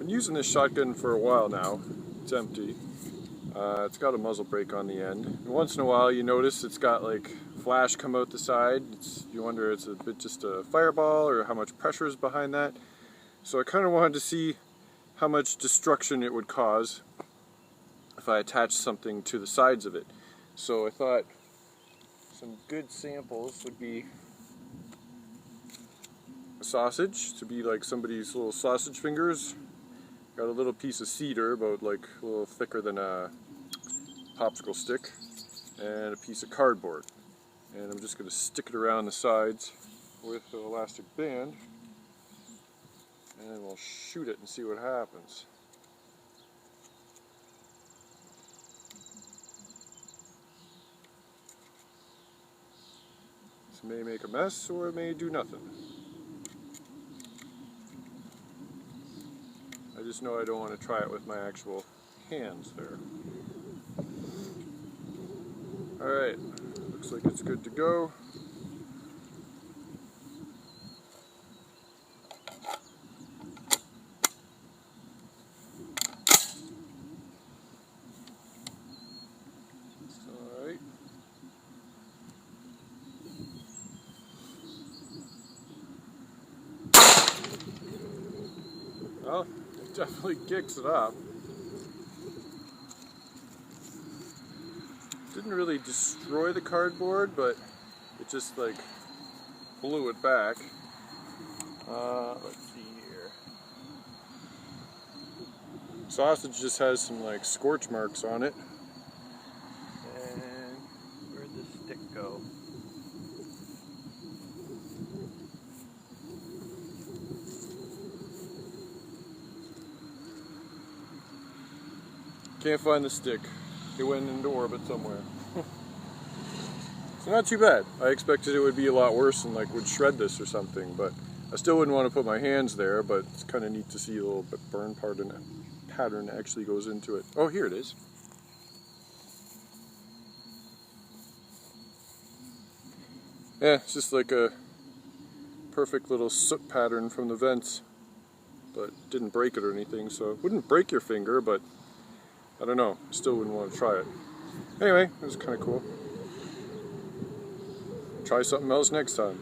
been using this shotgun for a while now. It's empty. It's got a muzzle brake on the end. And once in a while you notice it's got like flash come out the side. You wonder it's a bit just a fireball or how much pressure is behind that. So I kind of wanted to see how much destruction it would cause if I attached something to the sides of it. So I thought some good samples would be a sausage, to be like somebody's little sausage fingers. Got a little piece of cedar, about like a little thicker than a popsicle stick, and a piece of cardboard. And I'm just going to stick it around the sides with an elastic band, and then we'll shoot it and see what happens. This may make a mess or it may do nothing. I just know I don't want to try it with my actual hands there. Alright, looks like it's good to go. Alright. Well, it definitely kicks it up. Didn't really destroy the cardboard, but it just like blew it back. Let's see here. Sausage just has some like scorch marks on it. And where'd the stick go? Can't find the stick. It went into orbit somewhere. So not too bad. I expected it would be a lot worse and like would shred this or something, but I still wouldn't want to put my hands there, but it's kind of neat to see a little bit burn pattern actually goes into it. Oh, here it is. Yeah, it's just like a perfect little soot pattern from the vents, but didn't break it or anything, so it wouldn't break your finger, but I don't know, still wouldn't want to try it. Anyway, it was kind of cool. Try something else next time.